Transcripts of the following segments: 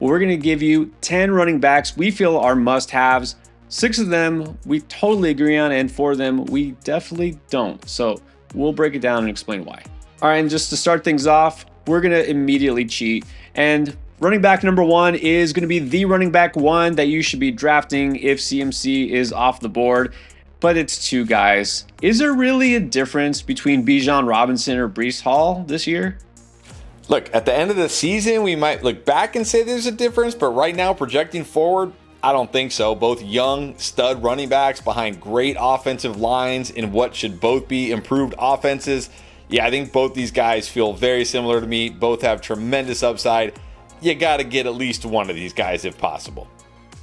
We're going to give you 10 running backs we feel are must-haves. 6 of them we totally agree on, and 4 of them we definitely don't. So we'll break it down and explain why. All right, and just to start things off, we're going to immediately cheat. And running back number 1 is going to be the running back 1 that you should be drafting if CMC is off the board. But it's 2 guys. Is there really a difference between Bijan Robinson or Breece Hall this year? Look, at the end of the season, we might look back and say there's a difference, but right now, projecting forward, I don't think so. Both young stud running backs behind great offensive lines in what should both be improved offenses. Yeah, I think both these guys feel very similar to me. Both have tremendous upside. You got to get at least one of these guys if possible.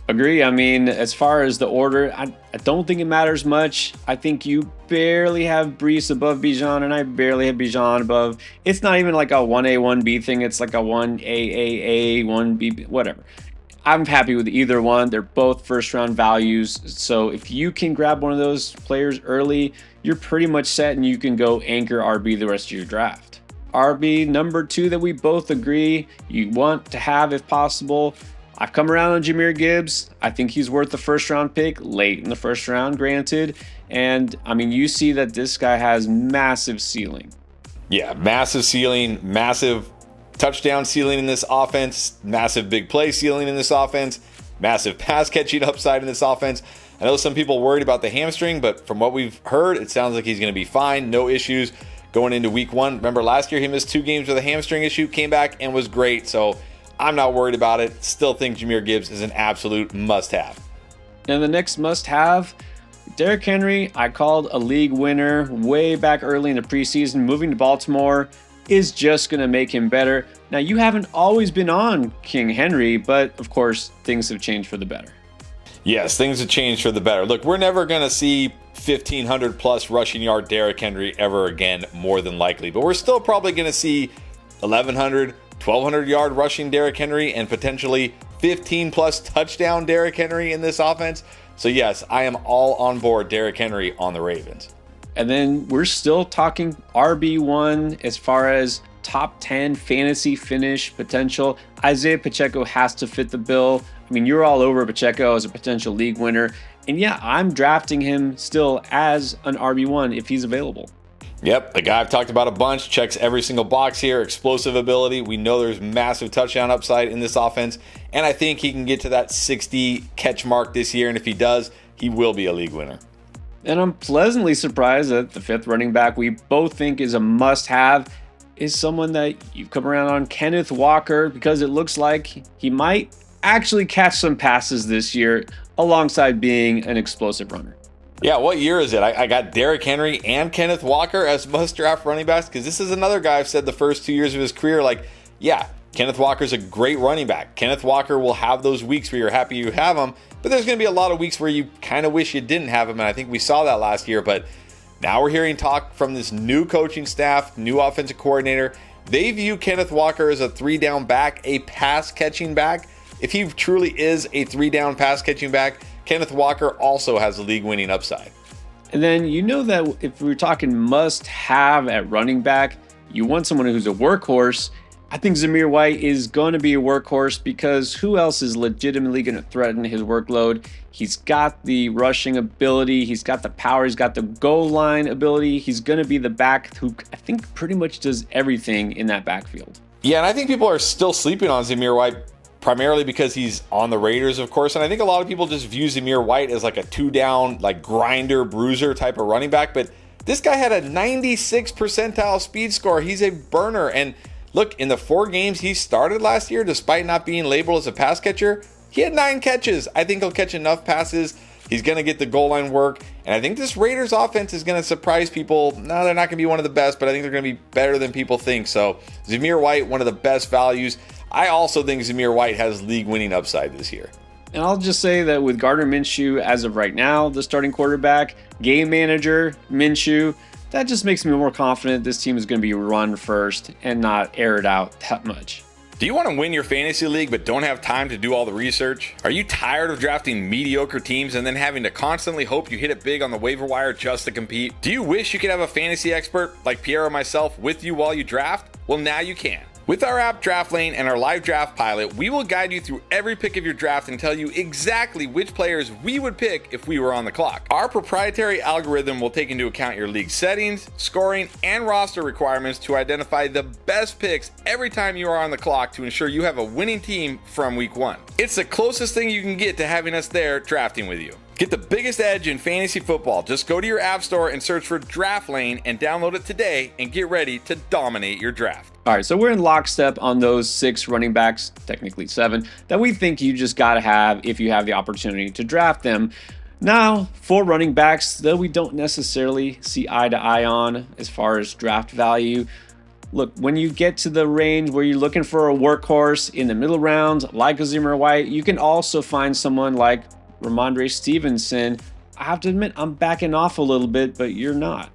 Agree. I mean, as far as the order, I don't think it matters much. I think you barely have Breece above Bijan, and I barely have Bijan above. It's not even like a 1A, 1B thing. It's like a 1A, 1B, whatever. I'm happy with either one. They're both first-round values. So if you can grab one of those players early, you're pretty much set, and you can go anchor RB the rest of your draft. RB number 2 that we both agree you want to have if possible. I've come around on Jahmyr Gibbs. I think he's worth the first-round pick, late in the first round, granted. And, I mean, you see that this guy has massive ceiling. Yeah, massive ceiling, massive touchdown ceiling in this offense, massive big play ceiling in this offense, massive pass-catching upside in this offense. I know some people worried about the hamstring, but from what we've heard, it sounds like he's going to be fine, no issues going into week 1. Remember, last year he missed 2 games with a hamstring issue, came back and was great, so I'm not worried about it. Still think Jahmyr Gibbs is an absolute must-have. And the next must-have, Derrick Henry, I called a league winner way back early in the preseason. Moving to Baltimore is just going to make him better. Now, you haven't always been on King Henry, but of course, things have changed for the better. Yes, things have changed for the better. Look, we're never going to see 1,500 plus rushing yard Derrick Henry ever again, more than likely. But we're still probably going to see 1,100, 1,200 yard rushing Derrick Henry and potentially 15 plus touchdown Derrick Henry in this offense. So yes, I am all on board Derrick Henry on the Ravens. And then we're still talking RB1 as far as top 10 fantasy finish potential. Isaiah Pacheco has to fit the bill. I mean, you're all over Pacheco as a potential league winner. And yeah, I'm drafting him still as an RB1 if he's available. Yep, the guy I've talked about a bunch, checks every single box here. Explosive ability. We know there's massive touchdown upside in this offense. And I think he can get to that 60 catch mark this year. And if he does, he will be a league winner. And I'm pleasantly surprised that the 5th running back we both think is a must-have is someone that you've come around on, Kenneth Walker, because it looks like he might actually catch some passes this year alongside being an explosive runner. Yeah, what year is it? I got Derrick Henry and Kenneth Walker as must-draft running backs because this is another guy I've said the first 2 years of his career, like, yeah, Kenneth Walker's a great running back. Kenneth Walker will have those weeks where you're happy you have him, but there's going to be a lot of weeks where you kind of wish you didn't have him, and I think we saw that last year. But now we're hearing talk from this new coaching staff, new offensive coordinator. They view Kenneth Walker as a 3-down back, a pass-catching back. If he truly is a 3-down pass-catching back, Kenneth Walker also has a league-winning upside. And then you know that if we're talking must-have at running back, you want someone who's a workhorse. I think Zamir White is going to be a workhorse because who else is legitimately going to threaten his workload? He's got the rushing ability. He's got the power. He's got the goal line ability. He's going to be the back who I think pretty much does everything in that backfield. Yeah, and I think people are still sleeping on Zamir White primarily because he's on the Raiders, of course. And I think a lot of people just view Zamir White as like a 2-down, like grinder, bruiser type of running back. But this guy had a 96 percentile speed score. He's a burner. And look, in the 4 games he started last year, despite not being labeled as a pass catcher, he had 9 catches. I think he'll catch enough passes. He's going to get the goal line work. And I think this Raiders offense is going to surprise people. No, they're not going to be one of the best, but I think they're going to be better than people think. So Zamir White, one of the best values. I also think Zamir White has league-winning upside this year. And I'll just say that with Gardner Minshew, as of right now, the starting quarterback, game manager, Minshew, that just makes me more confident this team is going to be run first and not air it out that much. Do you want to win your fantasy league but don't have time to do all the research? Are you tired of drafting mediocre teams and then having to constantly hope you hit it big on the waiver wire just to compete? Do you wish you could have a fantasy expert like Pierre or myself with you while you draft? Well, now you can. With our app Draft Lane and our live draft pilot, we will guide you through every pick of your draft and tell you exactly which players we would pick if we were on the clock. Our proprietary algorithm will take into account your league settings, scoring, and roster requirements to identify the best picks every time you are on the clock to ensure you have a winning team from week one. It's the closest thing you can get to having us there drafting with you. Get the biggest edge in fantasy football. Just go to your app store and search for Draft Lane and download it today and get ready to dominate your draft. All right, so we're in lockstep on those 6 running backs, technically 7, that we think you just got to have if you have the opportunity to draft them. Now, 4 running backs, though we don't necessarily see eye to eye on as far as draft value. Look, when you get to the range where you're looking for a workhorse in the middle rounds, like a Zamir White, you can also find someone like Rhamondre Stevenson. I have to admit, I'm backing off a little bit, but you're not.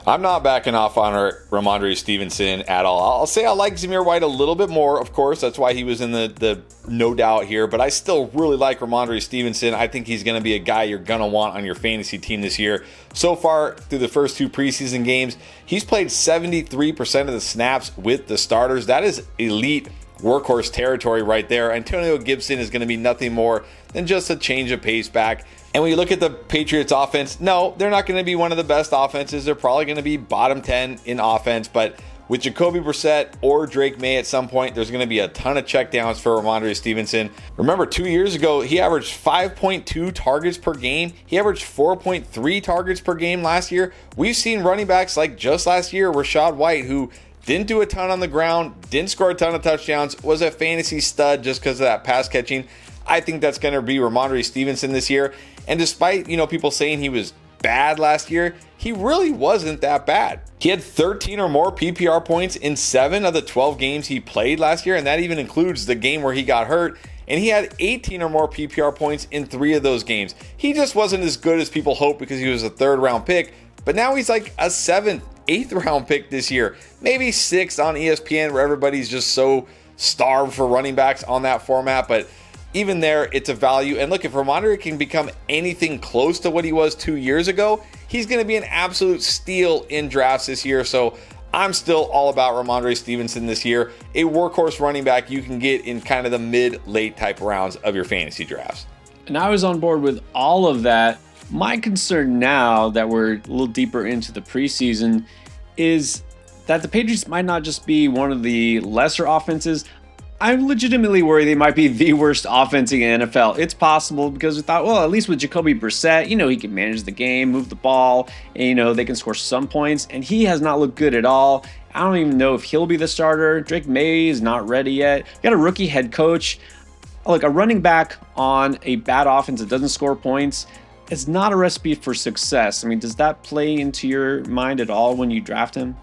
I'm not backing off on Rhamondre Stevenson at all. I'll say I like Zamir White a little bit more, of course. That's why he was in the no doubt here. But I still really like Rhamondre Stevenson. I think he's going to be a guy you're going to want on your fantasy team this year. So far, through the first 2 preseason games, he's played 73% of the snaps with the starters. That is elite workhorse territory right there. Antonio Gibson is going to be nothing more than just a change of pace back. And when you look at the Patriots offense, no, they're not going to be one of the best offenses. They're probably going to be bottom 10 in offense. But with Jacoby Brissett or Drake May at some point, there's going to be a ton of checkdowns for Rhamondre Stevenson. Remember, 2 years ago, he averaged 5.2 targets per game. He averaged 4.3 targets per game last year. We've seen running backs like just last year, Rashad White, who didn't do a ton on the ground, didn't score a ton of touchdowns, was a fantasy stud just because of that pass catching. I think that's going to be Rhamondre Stevenson this year. And despite, people saying he was bad last year, he really wasn't that bad. He had 13 or more PPR points in 7 of the 12 games he played last year, and that even includes the game where he got hurt. And he had 18 or more PPR points in 3 of those games. He just wasn't as good as people hoped because he was a 3rd round pick, but now he's like a 7th, 8th round pick this year. Maybe 6th on ESPN where everybody's just so starved for running backs on that format, but even there, it's a value. And look, if Rhamondre can become anything close to what he was 2 years ago, he's going to be an absolute steal in drafts this year. So I'm still all about Rhamondre Stevenson this year, a workhorse running back you can get in kind of the mid-late type rounds of your fantasy drafts. And I was on board with all of that. My concern now that we're a little deeper into the preseason is that the Patriots might not just be one of the lesser offenses. I'm legitimately worried they might be the worst offense in the NFL. It's possible because we thought, well, at least with Jacoby Brissett, he can manage the game, move the ball, and, they can score some points. And he has not looked good at all. I don't even know if he'll be the starter. Drake May is not ready yet. You got a rookie head coach. Like a running back on a bad offense that doesn't score points, it's not a recipe for success. I mean, does that play into your mind at all when you draft him?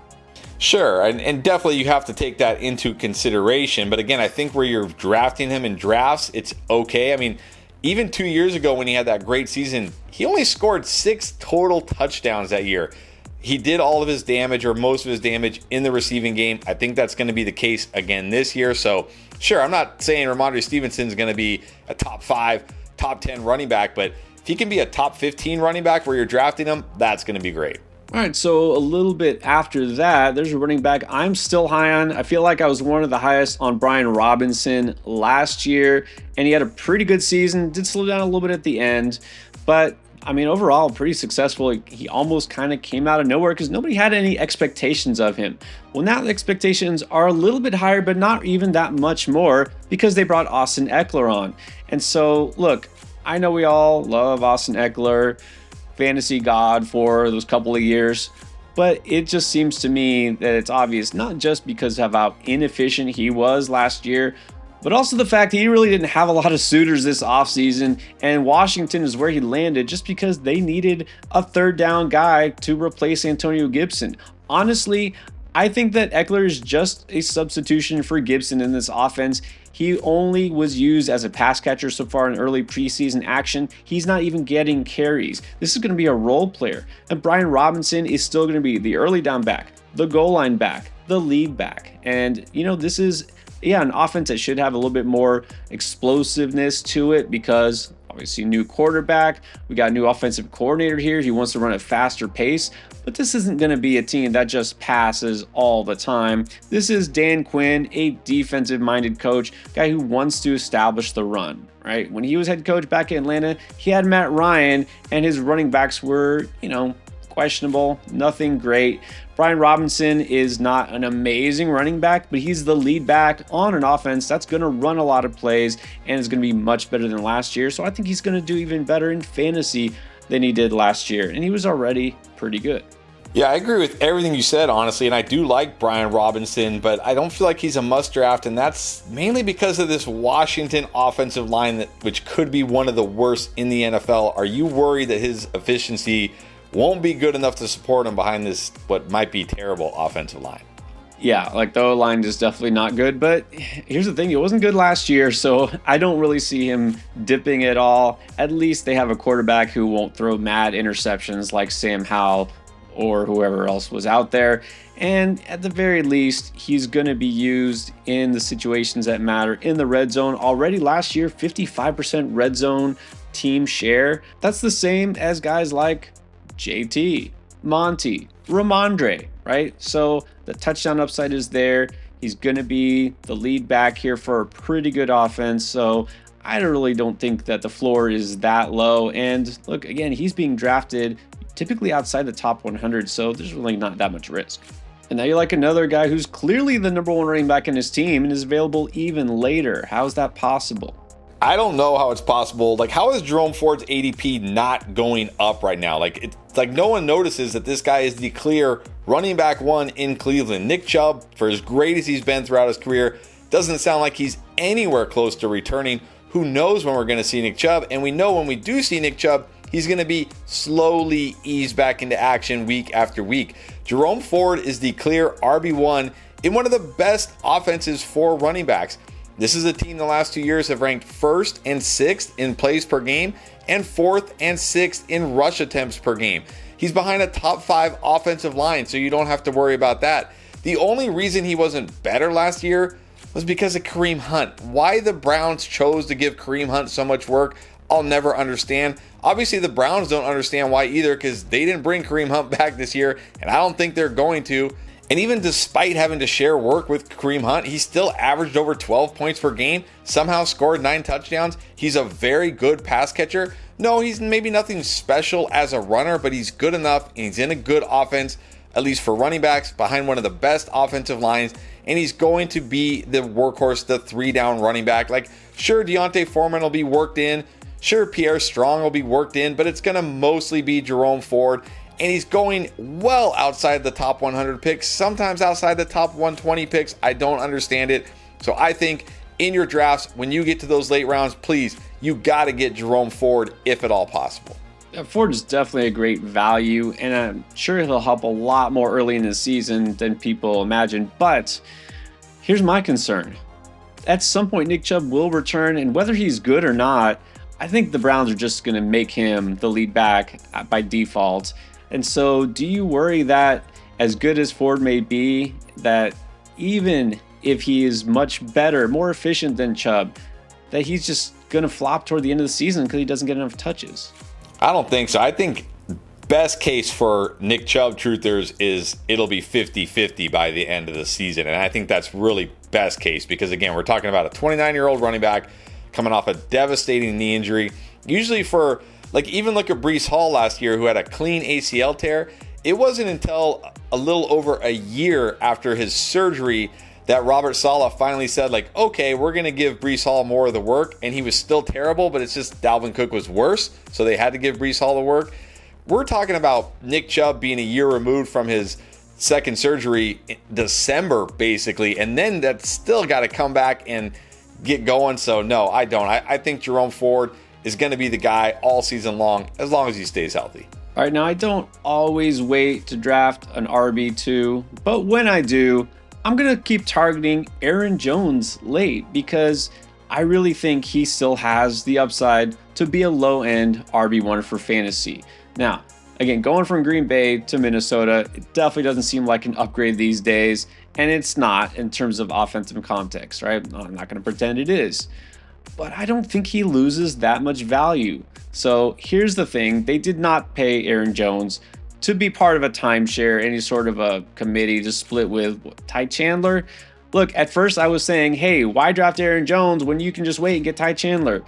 Sure, and definitely you have to take that into consideration. But again, I think where you're drafting him in drafts, it's okay. I mean, even 2 years ago when he had that great season, he only scored 6 total touchdowns that year. He did all of his damage or most of his damage in the receiving game. I think that's going to be the case again this year. So sure, I'm not saying Rhamondre Stevenson is going to be a top 5, top 10 running back, but if he can be a top 15 running back where you're drafting him, that's going to be great. All right, so a little bit after that, there's a running back I'm still high on. I feel like I was one of the highest on Bijan Robinson last year, and he had a pretty good season. Did slow down a little bit at the end, but I mean, overall, pretty successful. He almost kind of came out of nowhere because nobody had any expectations of him. Well, now the expectations are a little bit higher, but not even that much more because they brought Austin Eckler on. And so, look, I know we all love Austin Eckler, fantasy god for those couple of years, but it just seems to me that it's obvious, not just because of how inefficient he was last year, but also the fact he really didn't have a lot of suitors this offseason, and Washington is where he landed just because they needed a 3rd down guy to replace Antonio Gibson. Honestly, I think that Eckler is just a substitution for Gibson in this offense. He only was used as a pass catcher so far in early preseason action. He's not even getting carries. This is going to be a role player. And Bijan Robinson is still going to be the early down back, the goal line back, the lead back. And, this is an offense that should have a little bit more explosiveness to it because obviously new quarterback. We got a new offensive coordinator here. He wants to run a faster pace, but this isn't going to be a team that just passes all the time. This is Dan Quinn, a defensive-minded coach, guy who wants to establish the run, right? When he was head coach back in Atlanta, he had Matt Ryan, and his running backs were, questionable, nothing great. Bijan Robinson is not an amazing running back, but he's the lead back on an offense that's going to run a lot of plays and is going to be much better than last year. So I think he's going to do even better in fantasy than he did last year, and he was already pretty good. Yeah, I agree with everything you said, honestly, and I do like Bijan Robinson, but I don't feel like he's a must draft, and that's mainly because of this Washington offensive line, which could be one of the worst in the NFL. Are you worried that his efficiency won't be good enough to support him behind this, what might be terrible offensive line? Yeah, like the O-line is definitely not good, but here's the thing, it wasn't good last year, so I don't really see him dipping at all. At least they have a quarterback who won't throw mad interceptions like Sam Howell or whoever else was out there. And at the very least, he's going to be used in the situations that matter in the red zone. Already last year, 55% red zone team share. That's the same as guys like JT, Monty, Rhamondre, right? So the touchdown upside is there. He's going to be the lead back here for a pretty good offense. So I really don't think that the floor is that low. And look, again, he's being drafted typically outside the top 100. So there's really not that much risk. And now you like another guy who's clearly the number one running back in his team and is available even later. How is that possible? I don't know how it's possible. Like, how is Jerome Ford's ADP not going up right now? Like, it's like no one notices that this guy is the clear running back one in Cleveland. Nick Chubb, for as great as he's been throughout his career, doesn't sound like he's anywhere close to returning. Who knows when we're going to see Nick Chubb? And we know when we do see Nick Chubb, he's going to be slowly eased back into action week after week. Jerome Ford is the clear RB1 in one of the best offenses for running backs. This is a team the last 2 years have ranked 1st and 6th in plays per game and 4th and 6th in rush attempts per game. He's behind a top 5 offensive line, so you don't have to worry about that. The only reason he wasn't better last year was because of Kareem Hunt. Why the Browns chose to give Kareem Hunt so much work, I'll never understand. Obviously, the Browns don't understand why either, because they didn't bring Kareem Hunt back this year, and I don't think they're going to. And even despite having to share work with Kareem Hunt, he still averaged over 12 points per game, somehow scored 9 touchdowns. He's a very good pass catcher. No, he's maybe nothing special as a runner, but he's good enough, and he's in a good offense, at least for running backs, behind one of the best offensive lines, and he's going to be the workhorse, the 3-down running back. Like, sure, Deontay Foreman will be worked in. Sure, Pierre Strong will be worked in, but it's going to mostly be Jerome Ford. And he's going well outside the top 100 picks, sometimes outside the top 120 picks. I don't understand it. So I think in your drafts, when you get to those late rounds, please, you got to get Jerome Ford if at all possible. Ford is definitely a great value, and I'm sure he'll help a lot more early in the season than people imagine. But here's my concern. At some point, Nick Chubb will return, and whether he's good or not, I think the Browns are just going to make him the lead back by default. And so do you worry that as good as Ford may be, that even if he is much better, more efficient than Chubb, that he's just going to flop toward the end of the season because he doesn't get enough touches? I don't think so. I think best case for Nick Chubb truthers is it'll be 50-50 by the end of the season. And I think that's really best case because, again, we're talking about a 29-year-old running back coming off a devastating knee injury. Usually for, like, even look at Breece Hall last year who had a clean ACL tear. It wasn't until a little over a year after his surgery that Robert Saleh finally said, like, okay, we're going to give Breece Hall more of the work. And he was still terrible, but it's just Dalvin Cook was worse. So they had to give Breece Hall the work. We're talking about Nick Chubb being a year removed from his second surgery in December, basically. And then that's still got to come back and get going. So no, I don't. I think Jerome Ford is going to be the guy all season long as he stays healthy. All right, now I don't always wait to draft an RB2, but when I do, I'm going to keep targeting Aaron Jones late because I really think he still has the upside to be a low-end RB1 for fantasy. Now, again, going from Green Bay to Minnesota, it definitely doesn't seem like an upgrade these days, and it's not in terms of offensive context, right? I'm not going to pretend it is. but I don't think he loses that much value. So here's the thing, they did not pay Aaron Jones to be part of a timeshare, any sort of a committee to split with Ty Chandler. Look, at first I was saying, hey, why draft Aaron Jones when you can just wait and get Ty Chandler?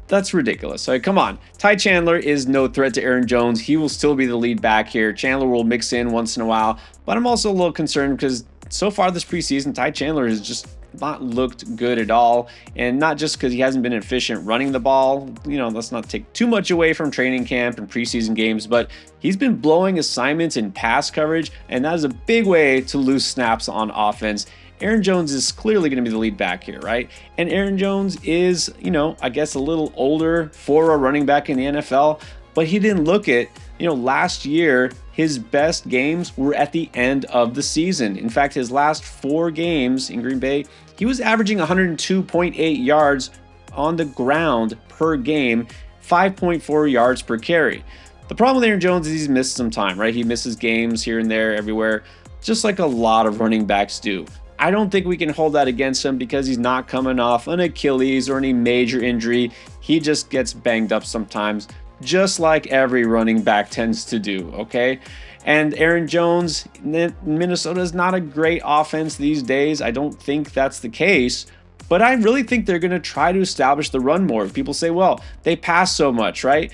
That's ridiculous. So come on. Ty Chandler is no threat to Aaron Jones. He will still be the lead back here. Chandler will mix in once in a while, but I'm also a little concerned because so far this preseason, Ty Chandler has just not looked good at all. And not just because he hasn't been efficient running the ball. Let's not take too much away from training camp and preseason games, but he's been blowing assignments in pass coverage, and that is a big way to lose snaps on offense. Aaron Jones is clearly going to be the lead back here, right? And Aaron Jones is, I guess a little older for a running back in the NFL, but he didn't look it. Last year, his best games were at the end of the season. In fact, his last 4 games in Green Bay, he was averaging 102.8 yards on the ground per game, 5.4 yards per carry. The problem with Aaron Jones is he's missed some time, right? He misses games here and there, everywhere, just like a lot of running backs do. I don't think we can hold that against him because he's not coming off an Achilles or any major injury. He just gets banged up sometimes, just like every running back tends to do, okay? And Aaron Jones, Minnesota is not a great offense these days. I don't think that's the case, but I really think they're going to try to establish the run more. People say, well, they pass so much, right?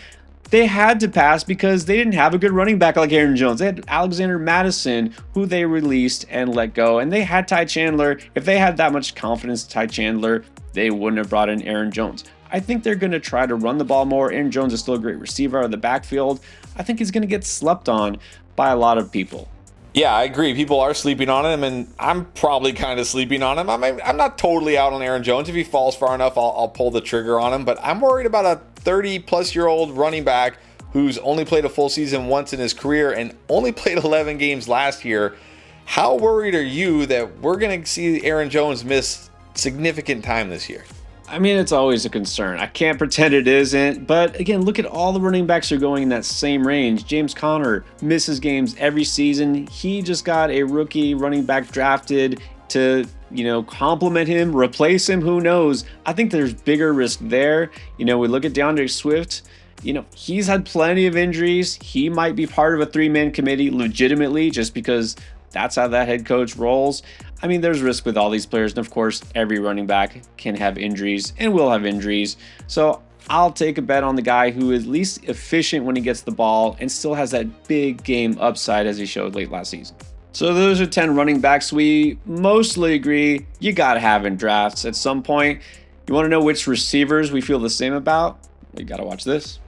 They had to pass because they didn't have a good running back like Aaron Jones. They had Alexander Mattison, who they released and let go, and they had Ty Chandler. If they had that much confidence in Ty Chandler, they wouldn't have brought in Aaron Jones. I think they're going to try to run the ball more. Aaron Jones is still a great receiver out of the backfield. I think he's going to get slept on by a lot of people. Yeah, I agree. People are sleeping on him, and I'm probably kind of sleeping on him. I'm not totally out on Aaron Jones. If he falls far enough, I'll pull the trigger on him, but I'm worried about a 30-plus-year-old running back who's only played a full season once in his career and only played 11 games last year. How worried are you that we're going to see Aaron Jones miss significant time this year? I mean, it's always a concern. I can't pretend it isn't. But again, look at all the running backs who are going in that same range. James Conner misses games every season. He just got a rookie running back drafted to, complement him, replace him, who knows? I think there's bigger risk there. We look at DeAndre Swift. He's had plenty of injuries. He might be part of a 3-man committee legitimately just because that's how that head coach rolls. I mean, there's risk with all these players. And of course, every running back can have injuries and will have injuries. So I'll take a bet on the guy who is least efficient when he gets the ball and still has that big game upside as he showed late last season. So those are 10 running backs we mostly agree you got to have in drafts at some point. You want to know which receivers we feel the same about? You got to watch this.